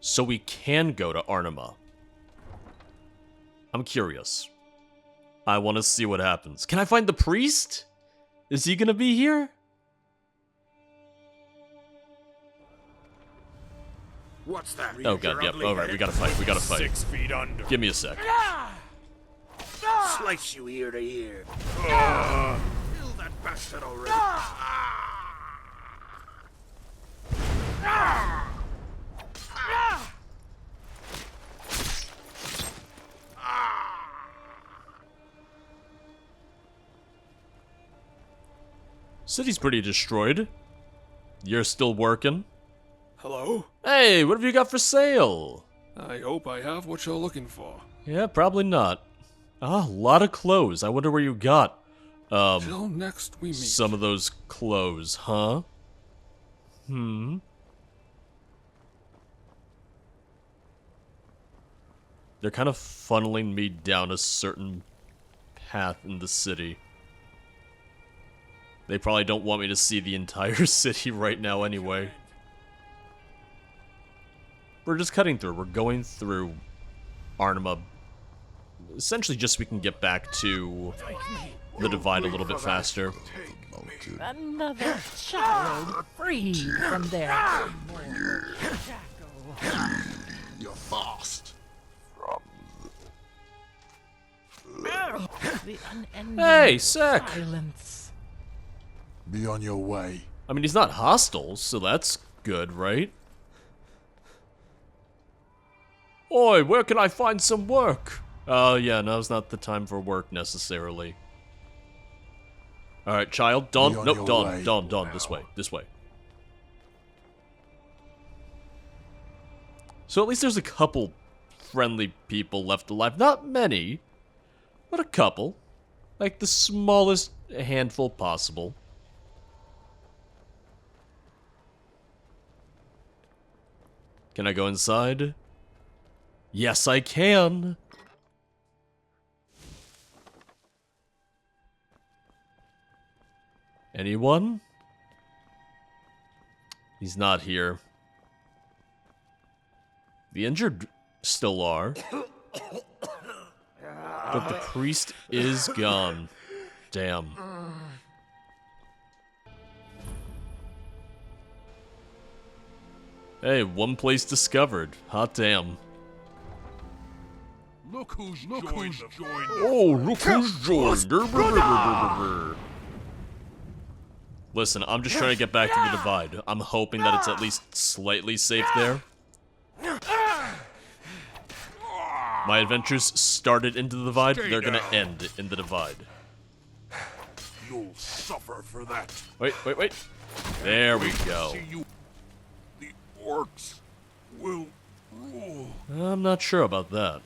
so we can go to Arnima. I'm curious. I want to see what happens. Can I find the priest? Is he gonna be here? What's that? Oh god, yep. Alright, we gotta fight. We gotta fight. 6 feet under. Give me a sec. Slice you ear to ear. Kill that bastard already. City's pretty destroyed. You're still working? Hello? Hey, what have you got for sale? I hope I have what you're looking for. Yeah, probably not. Ah, a lot of clothes. I wonder where you got, Till next we meet. some of those clothes, huh? They're kind of funneling me down a certain path in the city. They probably don't want me to see the entire city right now anyway. We're just cutting through. We're going through Arnima. Essentially just so we can get back to the Divide a little bit faster. Another child free from their You're fast. the unending Hey, Sec! silence. Be on your way. I mean, he's not hostile, so that's good, right? Oi, where can I find some work? Yeah, now's not the time for work, necessarily. Alright, child. Dawn. Be on Nope, your Dawn. way. Dawn. This way. This way. So at least there's a couple friendly people left alive. Not many, but a couple. Like the smallest handful possible. Can I go inside? Yes, I can. Anyone? He's not here. The injured still are. But the priest is gone. Damn. Hey, one place discovered. Hot damn. Look who's joined. Oh, look who's joined. Listen, I'm just trying to get back to the Divide. I'm hoping that it's at least slightly safe there. My adventures started into the Divide, they're gonna end in the Divide. You'll suffer for that. Wait. There we go. See you. The orcs will rule. I'm not sure about that.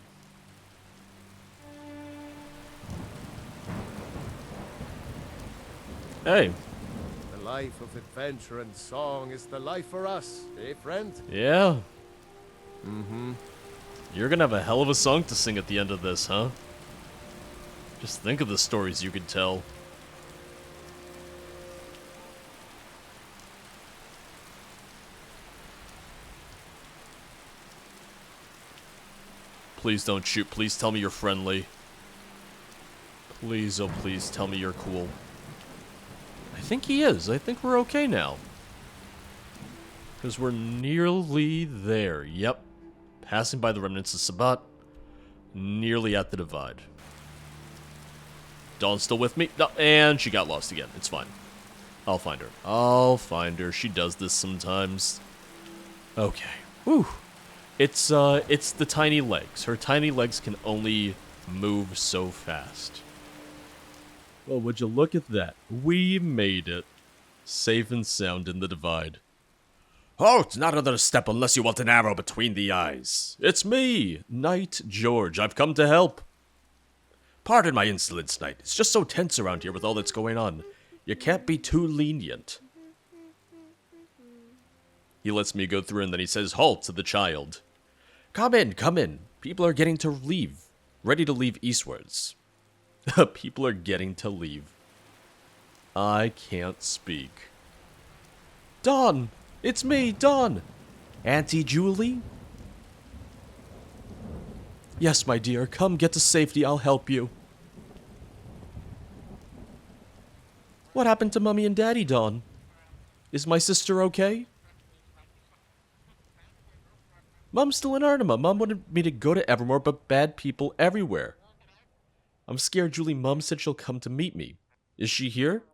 Hey, The life of adventure and song is the life for us, eh, friend? yeah. You're gonna have a hell of a song to sing at the end of this, huh? Just think of the stories you could tell. Please don't shoot. Please tell me you're friendly. Please, oh please, tell me you're cool. I think he is. I think we're okay now. Because we're nearly there. Yep. Passing by the remnants of Sabat. Nearly at the Divide. Dawn's still with me? No, and she got lost again. It's fine. I'll find her. I'll find her. She does this sometimes. Okay. Whew. It's the tiny legs. Her tiny legs can only move so fast. Well, would you look at that? We made it. Safe and sound in the Divide. Halt! Not another step unless you want an arrow between the eyes. It's me, Knight George. I've come to help. Pardon my insolence, Knight. It's just so tense around here with all that's going on. You can't be too lenient. He lets me go through and then he says halt to the child. Come in. People are getting to leave. Ready to leave eastwards. People are getting to leave. I can't speak. Dawn! It's me, Dawn! Auntie Julie? Yes, my dear, come get to safety, I'll help you. What happened to Mummy and Daddy, Dawn? Is my sister okay? Mum's still in Arnima. Mum wanted me to go to Evermore, but bad people everywhere. I'm scared Julie. Mum said she'll come to meet me. Is she here?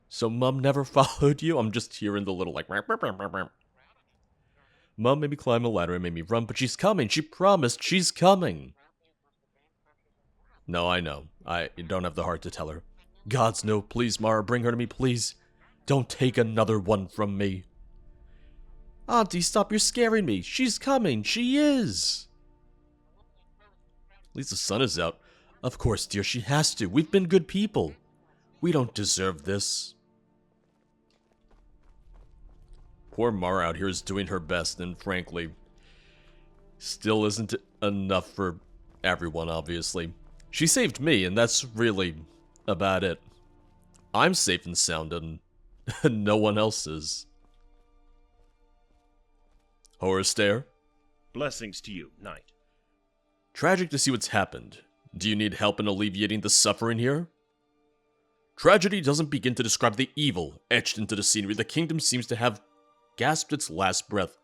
So Mum never followed you? I'm just hearing the little like... Mum made me climb a ladder and made me run, but she's coming. She promised she's coming. No, I know. I don't have the heart to tell her. Gods, no. Please, Mara, bring her to me, please. Don't take another one from me. Auntie, stop. You're scaring me. She's coming. She is. At least the sun is out. Of course, dear, she has to. We've been good people. We don't deserve this. Poor Mara out here is doing her best, and frankly, still isn't enough for everyone, obviously. She saved me, and that's really about it. I'm safe and sound, and no one else is. Horror stare? Blessings to you, knight. Tragic to see what's happened. Do you need help in alleviating the suffering here? Tragedy doesn't begin to describe the evil etched into the scenery. The kingdom seems to have gasped its last breath.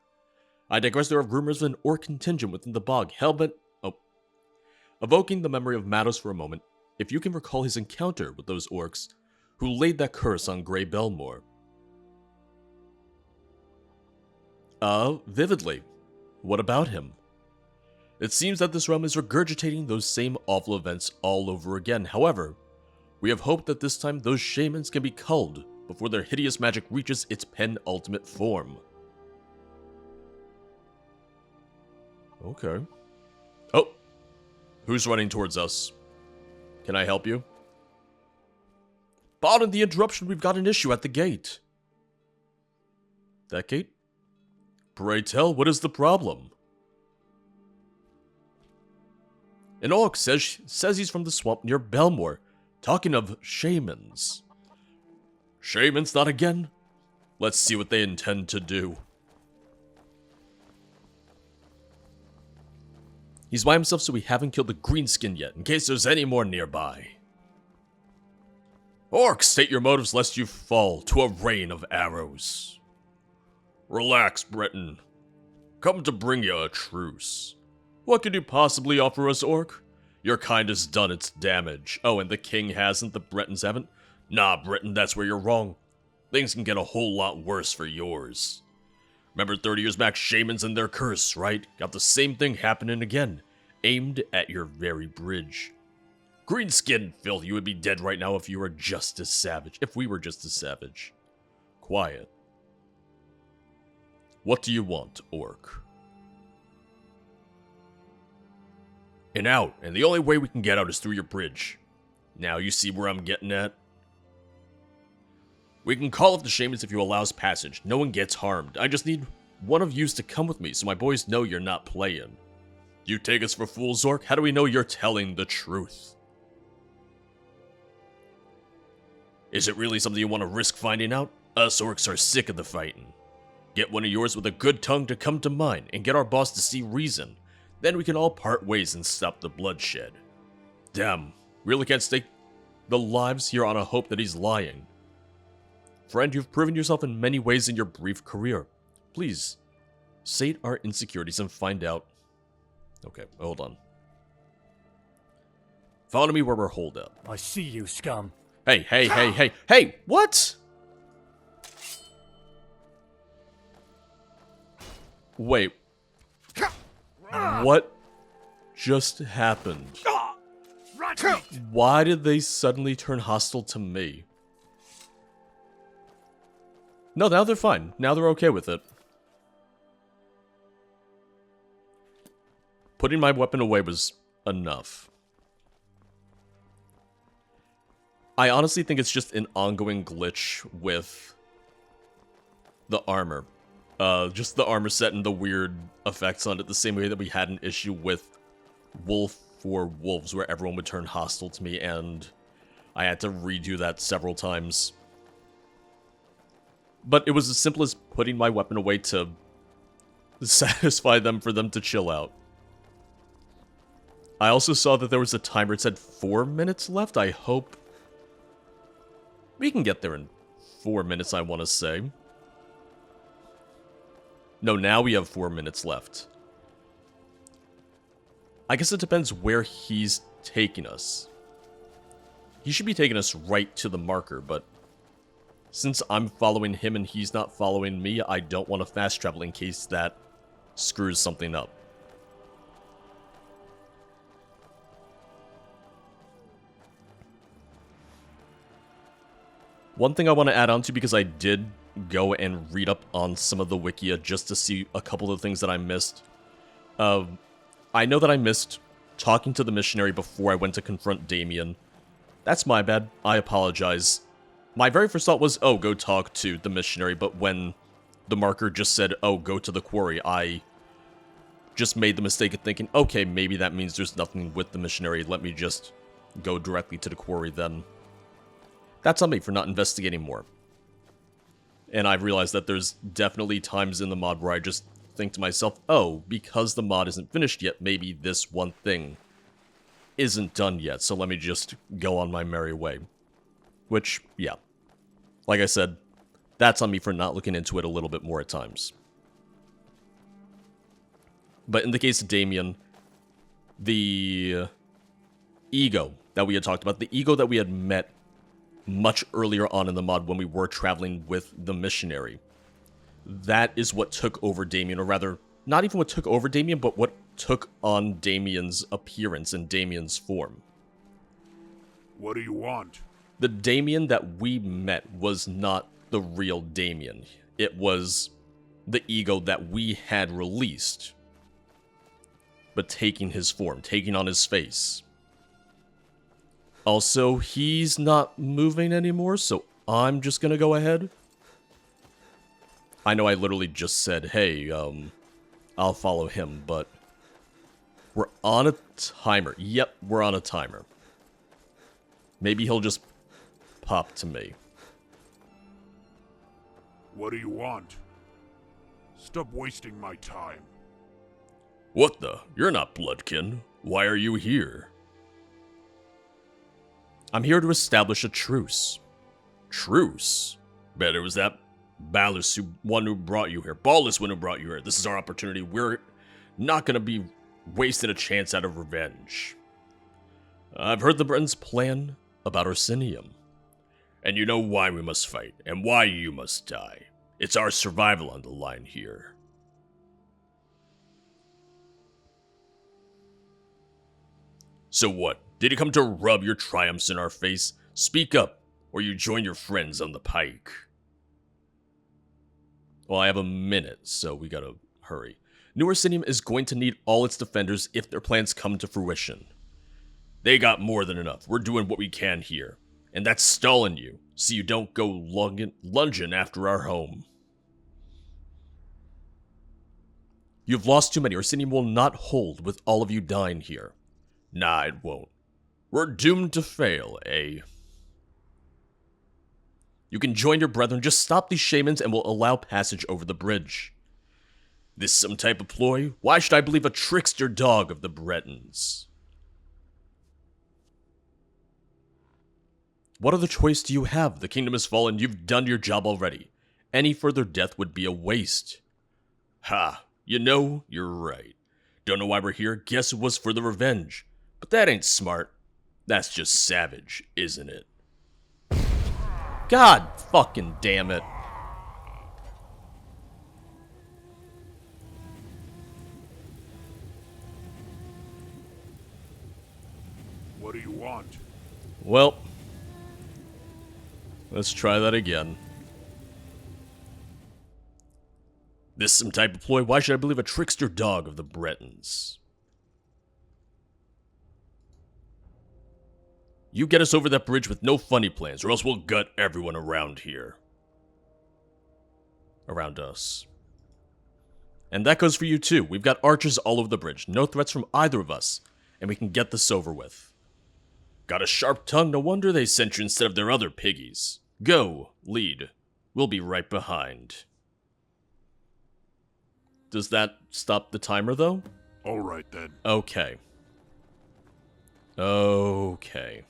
I digress. There are rumors of an orc contingent within the bog, hellbent... Evoking the memory of Rados for a moment, if you can recall his encounter with those orcs who laid that curse on Grey Belmore. Vividly. What about him? It seems that this realm is regurgitating those same awful events all over again. However, we have hope that this time those shamans can be culled before their hideous magic reaches its penultimate form. Okay. Oh! Who's running towards us? Can I help you? Pardon the interruption, we've got an issue at the gate. That gate? Pray tell, what is the problem? An orc says he's from the swamp near Belmore, talking of shamans. Shamans not again? Let's see what they intend to do. He's by himself, so we haven't killed the greenskin yet, in case there's any more nearby. Orcs, state your motives lest you fall to a rain of arrows. Relax, Breton. Come to bring you a truce. What could you possibly offer us, Orc? Your kind has done its damage. Oh, and the king hasn't, the Bretons haven't? Nah, Breton, that's where you're wrong. Things can get a whole lot worse for yours. Remember 30 years back, shamans and their curse, right? Got the same thing happening again, aimed at your very bridge. Greenskin filth, you would be dead right now if you were just as savage. If we were just as savage. Quiet. What do you want, Orc? An out, and the only way we can get out is through your bridge. Now you see where I'm getting at? We can call off the shamans if you allow us passage. No one gets harmed. I just need one of yous to come with me so my boys know you're not playing. You take us for fools, Orc? How do we know you're telling the truth? Is it really something you want to risk finding out? Us orcs are sick of the fighting. Get one of yours with a good tongue to come to mine and get our boss to see reason. Then we can all part ways and stop the bloodshed. Damn, really can't stake the lives here on a hope that he's lying. Friend, you've proven yourself in many ways in your brief career. Please, sate our insecurities and find out. Okay, hold on. Follow me where we're holed up. I see you, scum. Hey, what? Wait. What just happened? Why did they suddenly turn hostile to me? No, now they're fine. Now they're okay with it. Putting my weapon away was enough. I honestly think it's just an ongoing glitch with the armor. Just the armor set and the weird effects on it, the same way that we had an issue with Wolf for Wolves, where everyone would turn hostile to me, and I had to redo that several times. But it was as simple as putting my weapon away to satisfy them for them to chill out. I also saw that there was a timer. It said 4 minutes left. I hope we can get there in 4 minutes, I want to say. No, now we have 4 minutes left. I guess it depends where he's taking us. He should be taking us right to the marker, but since I'm following him and he's not following me, I don't want to fast travel in case that screws something up. One thing I want to add on to, because I did go and read up on some of the Wikia just to see a couple of things that I missed. I know that I missed talking to the missionary before I went to confront Damien. That's my bad. I apologize. My very first thought was, oh, go talk to the missionary, but when the marker just said, oh, go to the quarry, I just made the mistake of thinking, okay, maybe that means there's nothing with the missionary, let me just go directly to the quarry then. That's on me for not investigating more. And I've realized that there's definitely times in the mod where I just think to myself, oh, because the mod isn't finished yet, maybe this one thing isn't done yet, so let me just go on my merry way. Which, yeah. Like I said, that's on me for not looking into it a little bit more at times. But in the case of Damien, the ego that we had talked about, the ego that we had met much earlier on in the mod when we were traveling with the missionary, that is what took over Damien, or rather, not even what took over Damien, but what took on Damien's appearance and Damien's form. What do you want? The Damien that we met was not the real Damien. It was the ego that we had released, but taking his form, taking on his face. Also, he's not moving anymore, so I'm just gonna go ahead. I know I literally just said, hey, I'll follow him, but we're on a timer. Yep, we're on a timer. Maybe he'll just pop to me. What do you want? Stop wasting my time. What the? You're not Bloodkin. Why are you here? I'm here to establish a truce. Truce? Bet it was that Ballas one who brought you here. Ballas one who brought you here. This is our opportunity. We're not gonna be wasting a chance out of revenge. I've heard the Britons' plan about Orsinium. And you know why we must fight, and why you must die. It's our survival on the line here. So what? Did you come to rub your triumphs in our face? Speak up, or you join your friends on the pike. Well, I have a minute, so we gotta hurry. New Orsinium is going to need all its defenders if their plans come to fruition. They got more than enough. We're doing what we can here. And that's stalling you, so you don't go lunging after our home. You've lost too many. Orsinium will not hold with all of you dying here. Nah, it won't. We're doomed to fail, eh? You can join your brethren, just stop these shamans and we'll allow passage over the bridge. This some type of ploy? Why should I believe a trickster dog of the Bretons? What other choice do you have? The kingdom has fallen, you've done your job already. Any further death would be a waste. Ha, you know, you're right. Don't know why we're here, guess it was for the revenge. But that ain't smart. That's just savage, isn't it? God fucking damn it. What do you want? Well, let's try that again. This some type of ploy? Why should I believe a trickster dog of the Bretons? You get us over that bridge with no funny plans, or else we'll gut everyone around here. Around us. And that goes for you too. We've got archers all over the bridge. No threats from either of us. And we can get this over with. Got a sharp tongue? No wonder they sent you instead of their other piggies. Go, lead. We'll be right behind. Does that stop the timer, though? Alright then. Okay. Okay.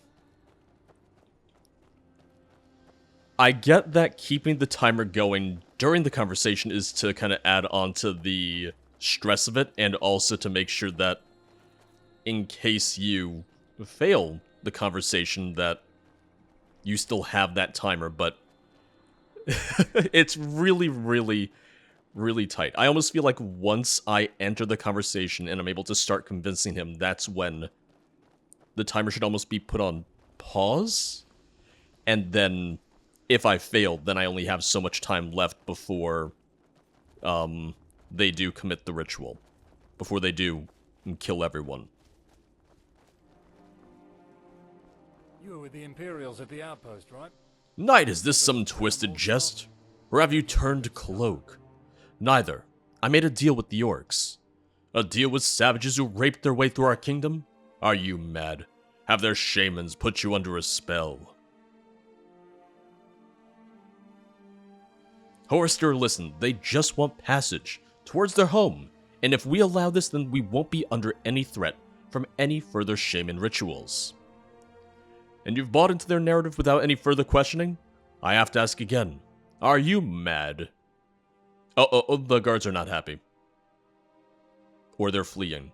I get that keeping the timer going during the conversation is to kind of add on to the stress of it, and also to make sure that in case you fail the conversation that you still have that timer, but it's really, really, really tight. I almost feel like once I enter the conversation and I'm able to start convincing him, that's when the timer should almost be put on pause. And then, if I fail, then I only have so much time left before they do commit the ritual. Before they do kill everyone. You were with the Imperials at the outpost, right? Knight, is this some twisted jest? Or have you turned cloak? Neither. I made a deal with the orcs. A deal with savages who raped their way through our kingdom? Are you mad? Have their shamans put you under a spell? Horster, listen, they just want passage towards their home, and if we allow this, then we won't be under any threat from any further shaman rituals. And you've bought into their narrative without any further questioning? I have to ask again. Are you mad? Oh, the guards are not happy. Or they're fleeing.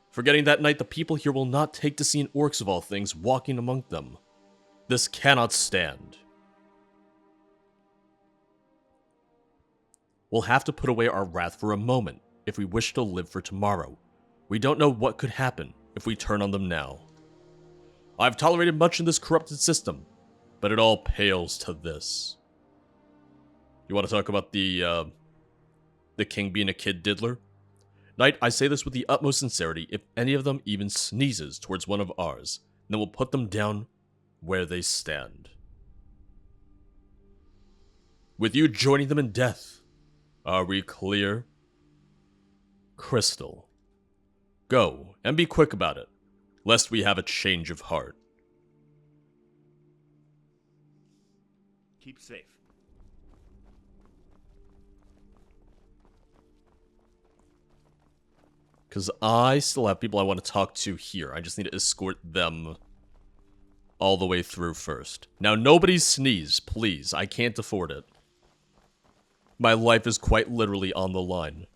Forgetting that night, the people here will not take to seeing orcs of all things walking among them. This cannot stand. We'll have to put away our wrath for a moment if we wish to live for tomorrow. We don't know what could happen if we turn on them now. I've tolerated much in this corrupted system, but it all pales to this. You want to talk about the king being a kid diddler? Knight, I say this with the utmost sincerity. If any of them even sneezes towards one of ours, then we'll put them down where they stand. With you joining them in death. Are we clear? Crystal. Go, and be quick about it, lest we have a change of heart. Keep safe. Because I still have people I want to talk to here. I just need to escort them all the way through first. Now, nobody sneeze, please. I can't afford it. My life is quite literally on the line.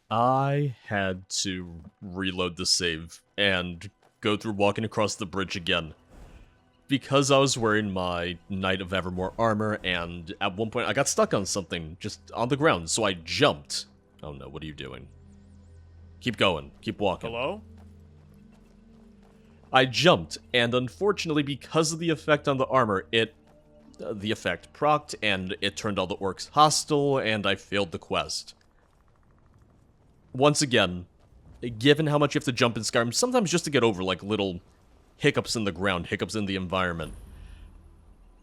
I had to reload the save and go through walking across the bridge again. Because I was wearing my Knight of Evermore armor, and at one point I got stuck on something just on the ground, so I jumped. Oh no, what are you doing? Keep going. Keep walking. Hello? I jumped, and unfortunately, because of the effect on the armor, the effect procced, and it turned all the orcs hostile, and I failed the quest. Once again, given how much you have to jump in Skyrim, sometimes just to get over, like, little hiccups in the ground, hiccups in the environment,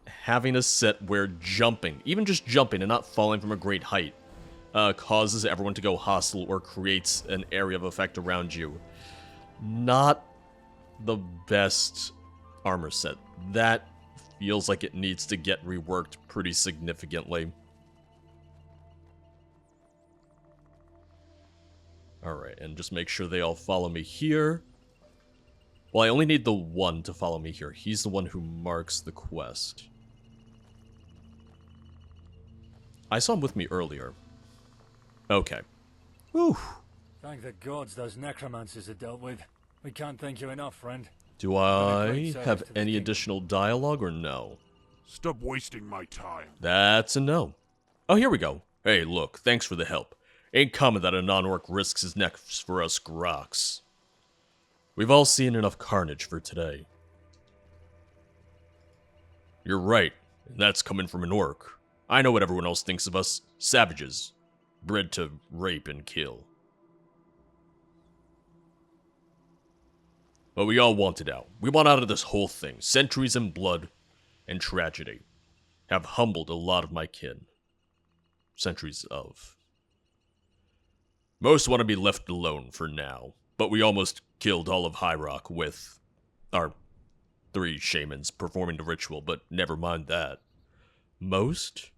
having a set where jumping, even just jumping and not falling from a great height, causes everyone to go hostile or creates an area of effect around you. Not the best armor set. That feels like it needs to get reworked pretty significantly. Alright, and just make sure they all follow me here. Well, I only need the one to follow me here. He's the one who marks the quest. I saw him with me earlier. Okay. Whew. Thank the gods those necromancers are dealt with. We can't thank you enough, friend. Do I have any additional dialogue or no? Stop wasting my time. That's a no. Oh, here we go. Hey, look, thanks for the help. Ain't common that a non-orc risks his neck for us groks. We've all seen enough carnage for today. You're right, and that's coming from an orc. I know what everyone else thinks of us. Savages. Bred to rape and kill. But we all want it out. We want out of this whole thing. Centuries in blood and tragedy have humbled a lot of my kin. Centuries of. Most want to be left alone for now, but we almost killed all of High Rock with our 3 shamans performing the ritual, but never mind that. Most?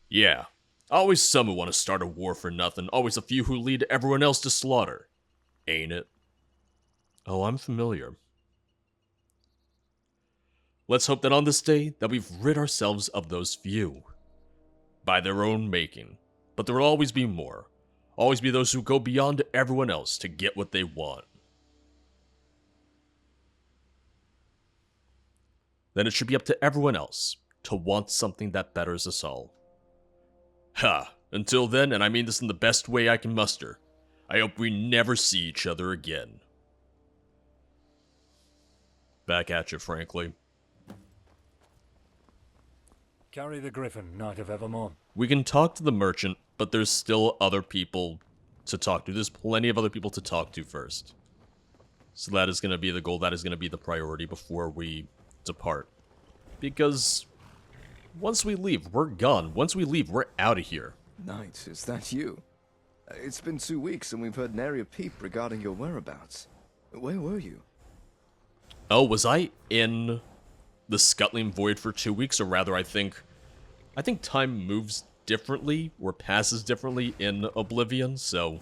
Yeah, Always some who want to start a war for nothing, always a few who lead everyone else to slaughter. Ain't it? Oh, I'm familiar. Let's hope that on this day, that we've rid ourselves of those few. By their own making. But there will always be more. Always be those who go beyond everyone else to get what they want. Then it should be up to everyone else to want something that betters us all. Ha! Until then, and I mean this in the best way I can muster, I hope we never see each other again. Back at you, frankly. Carry the griffin, Knight of Evermore. We can talk to the merchant, but there's still other people to talk to. There's plenty of other people to talk to first. So that is going to be the goal. That is going to be the priority before we depart. Because once we leave, we're gone. Once we leave, we're out of here. Knight, is that you? It's been 2 weeks and we've heard nary a peep regarding your whereabouts. Where were you? Oh, was I in the Scuttling Void for 2 weeks? Or rather, I think time moves differently or passes differently in Oblivion, so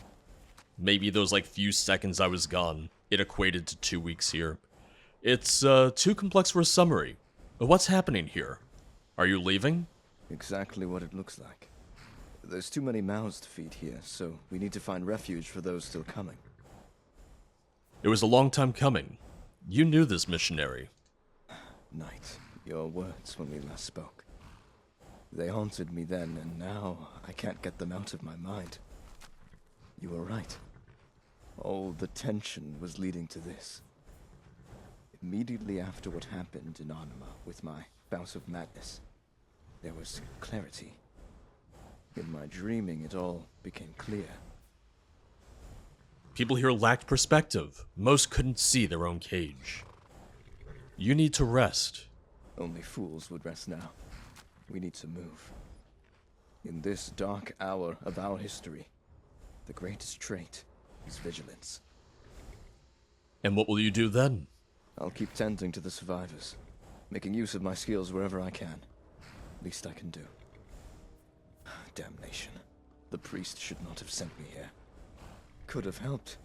maybe those like few seconds I was gone, it equated to 2 weeks here. It's too complex for a summary. What's happening here? Are you leaving? Exactly what it looks like. There's too many mouths to feed here, so we need to find refuge for those still coming. It was a long time coming. You knew this, missionary. Knight, your words when we last spoke. They haunted me then, and now I can't get them out of my mind. You were right. All the tension was leading to this. Immediately after what happened in Anima with my bout of madness, there was clarity. In my dreaming, it all became clear. People here lacked perspective. Most couldn't see their own cage. You need to rest. Only fools would rest now. We need to move. In this dark hour of our history, the greatest trait is vigilance. And what will you do then? I'll keep tending to the survivors, making use of my skills wherever I can. Least I can do. Damnation. The priest should not have sent me here. Could have helped.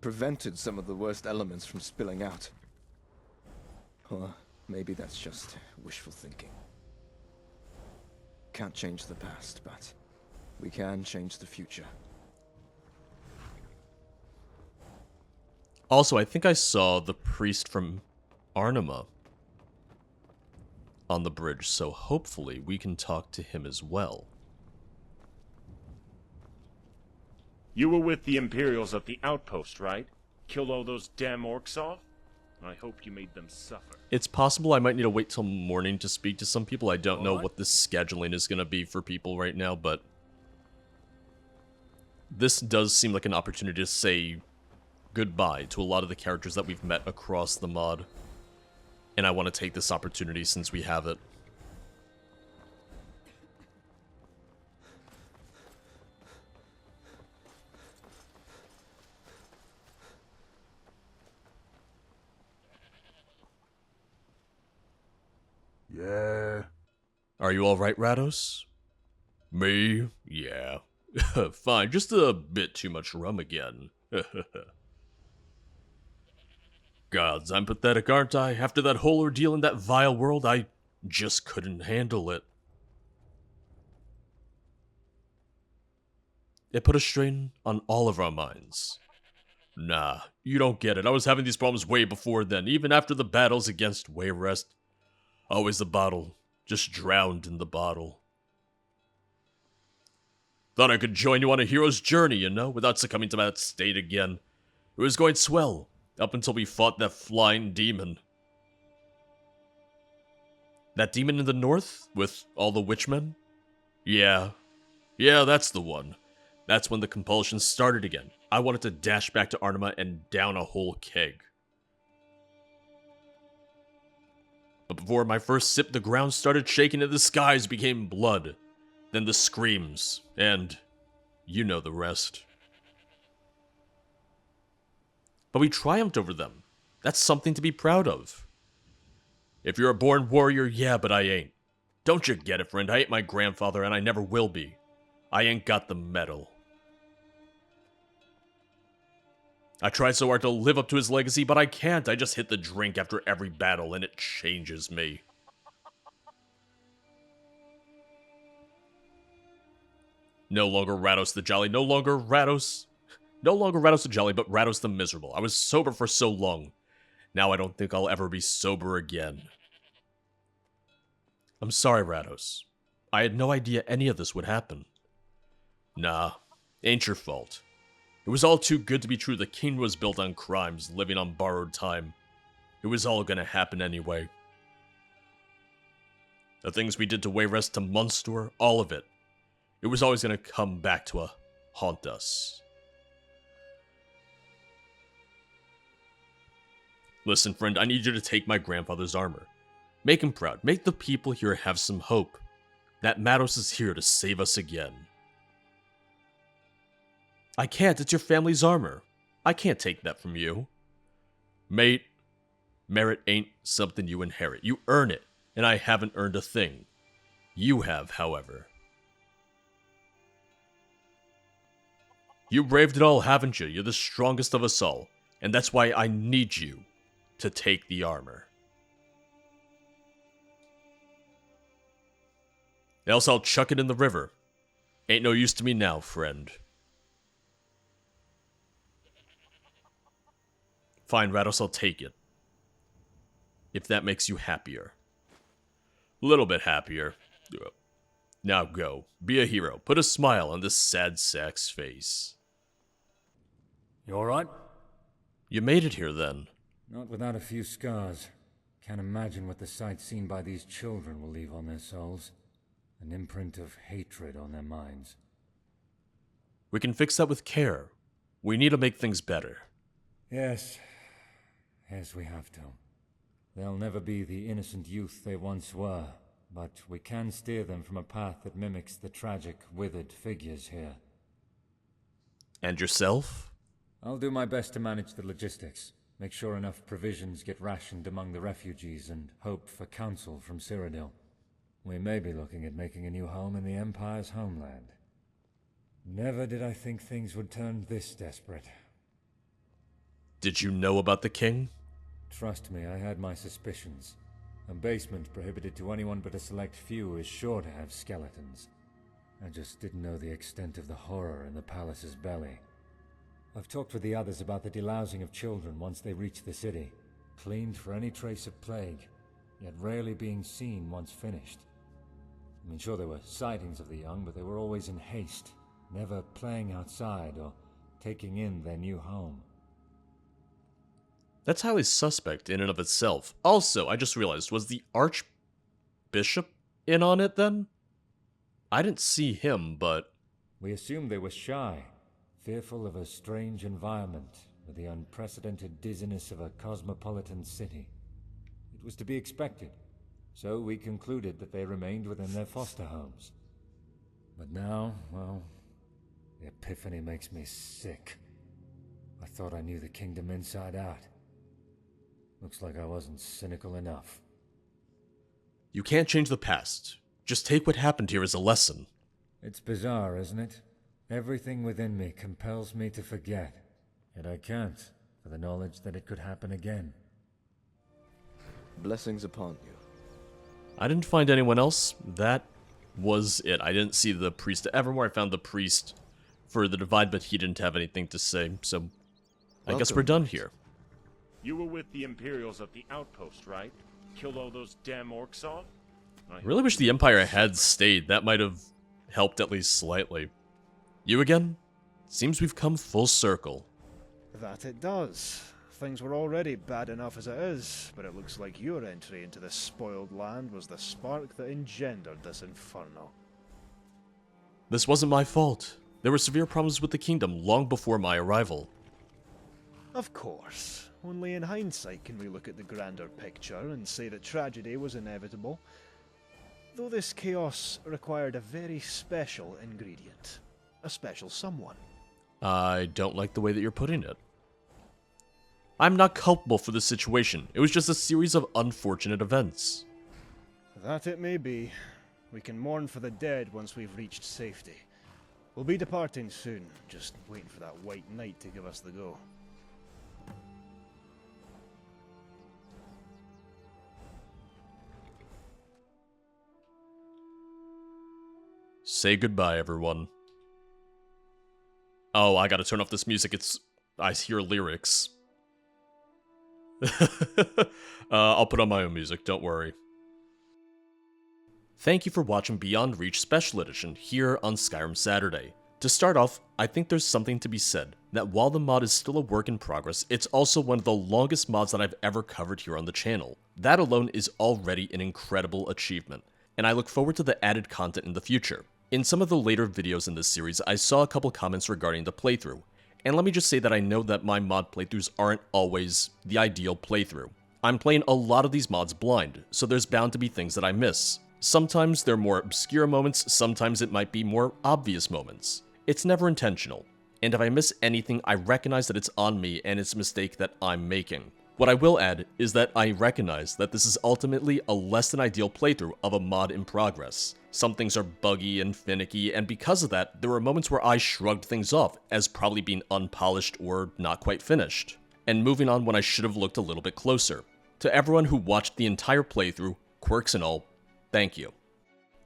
Prevented some of the worst elements from spilling out. Or maybe that's just wishful thinking. Can't change the past, but we can change the future. Also, I think I saw the priest from Arnima on the bridge, so hopefully we can talk to him as well. You were with the Imperials at the outpost, right? Killed all those damn orcs off? I hope you made them suffer. It's possible I might need to wait till morning to speak to some people. I don't know what the scheduling is going to be for people right now, but this does seem like an opportunity to say goodbye to a lot of the characters that we've met across the mod. And I want to take this opportunity since we have it. Yeah. Are you alright, Rados? Me? Yeah. Fine, just a bit too much rum again. Gods, I'm pathetic, aren't I? After that whole ordeal in that vile world, I just couldn't handle it. It put a strain on all of our minds. Nah, you don't get it. I was having these problems way before then, even after the battles against Wayrest. Always the bottle, just drowned in the bottle. Thought I could join you on a hero's journey, you know, without succumbing to that state again. It was going swell, up until we fought that flying demon. That demon in the north, with all the witchmen? Yeah, that's the one. That's when the compulsion started again. I wanted to dash back to Arnima and down a whole keg. But before my first sip, the ground started shaking and the skies became blood. Then the screams, and you know the rest. But we triumphed over them. That's something to be proud of. If you're a born warrior, yeah, but I ain't. Don't you get it, friend? I ain't my grandfather, and I never will be. I ain't got the metal. I tried so hard to live up to his legacy, but I can't. I just hit the drink after every battle, and it changes me. No longer Rados the Jolly, no longer Rados the Jolly, but Rados the Miserable. I was sober for so long. Now I don't think I'll ever be sober again. I'm sorry, Rados. I had no idea any of this would happen. Nah, ain't your fault. It was all too good to be true. The king was built on crimes, living on borrowed time. It was all gonna happen anyway. The things we did to Wayrest, to Munster, all of it. It was always gonna come back to haunt us. Listen, friend, I need you to take my grandfather's armor. Make him proud. Make the people here have some hope. That Rados is here to save us again. I can't. It's your family's armor. I can't take that from you. Mate, merit ain't something you inherit. You earn it, and I haven't earned a thing. You have, however. You braved it all, haven't you? You're the strongest of us all, and that's why I need you to take the armor. Else I'll chuck it in the river. Ain't no use to me now, friend. Fine, Rados, I'll take it. If that makes you happier. A little bit happier. Now go. Be a hero. Put a smile on this sad sack's face. You alright? You made it here, then. Not without a few scars. Can't imagine what the sight seen by these children will leave on their souls. An imprint of hatred on their minds. We can fix that with care. We need to make things better. Yes. Yes, we have to. They'll never be the innocent youth they once were, but we can steer them from a path that mimics the tragic, withered figures here. And yourself? I'll do my best to manage the logistics. Make sure enough provisions get rationed among the refugees and hope for counsel from Cyrodiil. We may be looking at making a new home in the Empire's homeland. Never did I think things would turn this desperate. Did you know about the king? Trust me, I had my suspicions. A basement prohibited to anyone but a select few is sure to have skeletons. I just didn't know the extent of the horror in the palace's belly. I've talked with the others about the delousing of children once they reach the city. Cleaned for any trace of plague, yet rarely being seen once finished. I mean, sure there were sightings of the young, but they were always in haste, never playing outside or taking in their new home. That's highly suspect in and of itself. Also, I just realized, was the Archbishop in on it then? I didn't see him, but... We assumed they were shy, fearful of a strange environment with the unprecedented dizziness of a cosmopolitan city. It was to be expected, so we concluded that they remained within their foster homes. But now, well, the epiphany makes me sick. I thought I knew the kingdom inside out. Looks like I wasn't cynical enough. You can't change the past. Just take what happened here as a lesson. It's bizarre, isn't it? Everything within me compels me to forget. Yet I can't, for the knowledge that it could happen again. Blessings upon you. I didn't find anyone else. That was it. I didn't see the priest at Evermore. I found the priest for the Divide, but he didn't have anything to say, so I guess we're done here. You were with the Imperials at the outpost, right? Killed all those damn orcs off? I really wish the Empire had stayed. That might have helped at least slightly. You again? Seems we've come full circle. That it does. Things were already bad enough as it is, but it looks like your entry into this spoiled land was the spark that engendered this inferno. This wasn't my fault. There were severe problems with the kingdom long before my arrival. Of course. Only in hindsight can we look at the grander picture and say that tragedy was inevitable. Though this chaos required a very special ingredient. A special someone. I don't like the way that you're putting it. I'm not culpable for this situation. It was just a series of unfortunate events. That it may be. We can mourn for the dead once we've reached safety. We'll be departing soon, just waiting for that white knight to give us the go. Say goodbye, everyone. Oh, I gotta turn off this music. I hear lyrics. I'll put on my own music, don't worry. Thank you for watching Beyond Reach Special Edition here on Skyrim Saturday. To start off, I think there's something to be said, that while the mod is still a work in progress, it's also one of the longest mods that I've ever covered here on the channel. That alone is already an incredible achievement, and I look forward to the added content in the future. In some of the later videos in this series, I saw a couple comments regarding the playthrough, and let me just say that I know that my mod playthroughs aren't always the ideal playthrough. I'm playing a lot of these mods blind, so there's bound to be things that I miss. Sometimes they're more obscure moments, sometimes it might be more obvious moments. It's never intentional, and if I miss anything, I recognize that it's on me and it's a mistake that I'm making. What I will add is that I recognize that this is ultimately a less than ideal playthrough of a mod in progress. Some things are buggy and finicky, and because of that, there were moments where I shrugged things off as probably being unpolished or not quite finished, and moving on when I should have looked a little bit closer. To everyone who watched the entire playthrough, quirks and all, thank you.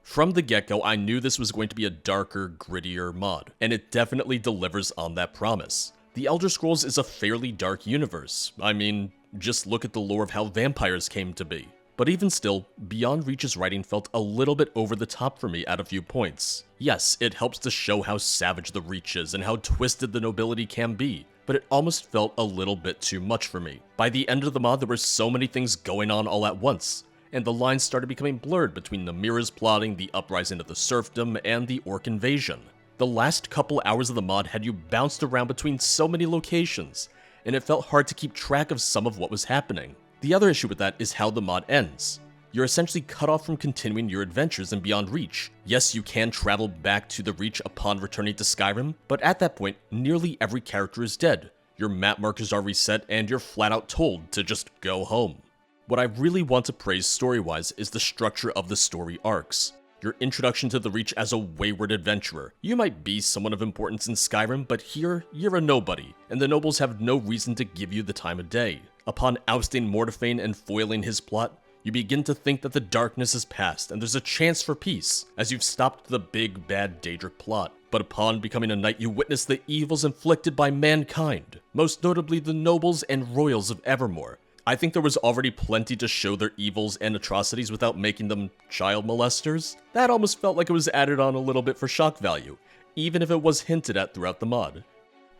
From the get-go, I knew this was going to be a darker, grittier mod, and it definitely delivers on that promise. The Elder Scrolls is a fairly dark universe. I mean, just look at the lore of how vampires came to be. But even still, Beyond Reach's writing felt a little bit over the top for me at a few points. Yes, it helps to show how savage the Reach is and how twisted the nobility can be, but it almost felt a little bit too much for me. By the end of the mod, there were so many things going on all at once, and the lines started becoming blurred between the mirrors plotting, the uprising of the serfdom, and the orc invasion. The last couple hours of the mod had you bounced around between so many locations, and it felt hard to keep track of some of what was happening. The other issue with that is how the mod ends. You're essentially cut off from continuing your adventures in Beyond Reach. Yes, you can travel back to the Reach upon returning to Skyrim, but at that point, nearly every character is dead. Your map markers are reset, and you're flat out told to just go home. What I really want to praise story-wise is the structure of the story arcs. Your introduction to the Reach as a wayward adventurer. You might be someone of importance in Skyrim, but here, you're a nobody, and the nobles have no reason to give you the time of day. Upon ousting Mordephane and foiling his plot, you begin to think that the darkness is past, and there's a chance for peace, as you've stopped the big bad Daedric plot. But upon becoming a knight, you witness the evils inflicted by mankind, most notably the nobles and royals of Evermore. I think there was already plenty to show their evils and atrocities without making them child molesters. That almost felt like it was added on a little bit for shock value, even if it was hinted at throughout the mod.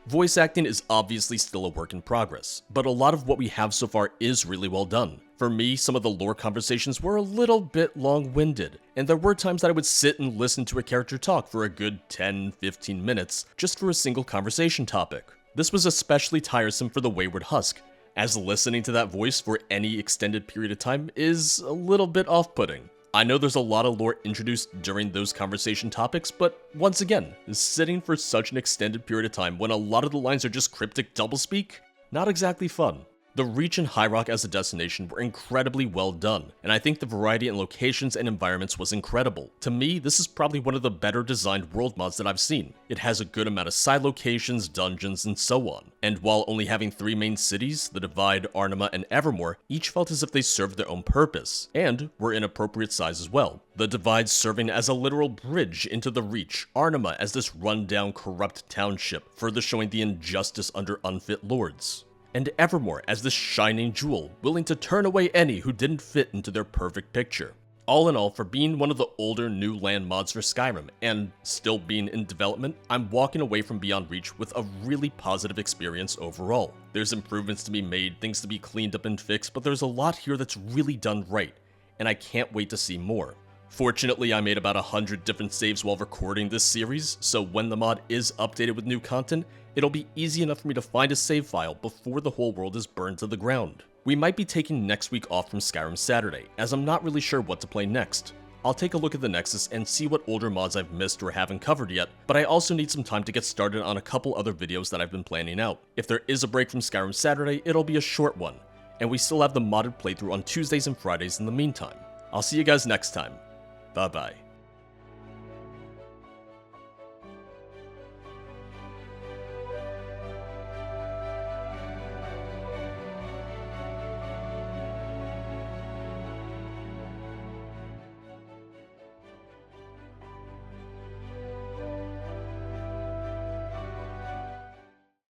Voice acting is obviously still a work in progress, but a lot of what we have so far is really well done. For me, some of the lore conversations were a little bit long-winded, and there were times that I would sit and listen to a character talk for a good 10-15 minutes just for a single conversation topic. This was especially tiresome for the Wayward Husk, as listening to that voice for any extended period of time is a little bit off-putting. I know there's a lot of lore introduced during those conversation topics, but once again, sitting for such an extended period of time when a lot of the lines are just cryptic doublespeak? Not exactly fun. The Reach and High Rock as a destination were incredibly well done, and I think the variety in locations and environments was incredible. To me, this is probably one of the better designed world mods that I've seen. It has a good amount of side locations, dungeons, and so on. And while only having 3 main cities, the Divide, Arnima, and Evermore, each felt as if they served their own purpose, and were in appropriate size as well. The Divide serving as a literal bridge into the Reach, Arnima as this run-down, corrupt township, further showing the injustice under unfit lords, and Evermore as this shining jewel, willing to turn away any who didn't fit into their perfect picture. All in all, for being one of the older new land mods for Skyrim, and still being in development, I'm walking away from Beyond Reach with a really positive experience overall. There's improvements to be made, things to be cleaned up and fixed, but there's a lot here that's really done right, and I can't wait to see more. Fortunately, I made about 100 different saves while recording this series, so when the mod is updated with new content, it'll be easy enough for me to find a save file before the whole world is burned to the ground. We might be taking next week off from Skyrim Saturday, as I'm not really sure what to play next. I'll take a look at the Nexus and see what older mods I've missed or haven't covered yet, but I also need some time to get started on a couple other videos that I've been planning out. If there is a break from Skyrim Saturday, it'll be a short one, and we still have the modded playthrough on Tuesdays and Fridays in the meantime. I'll see you guys next time. Bye bye.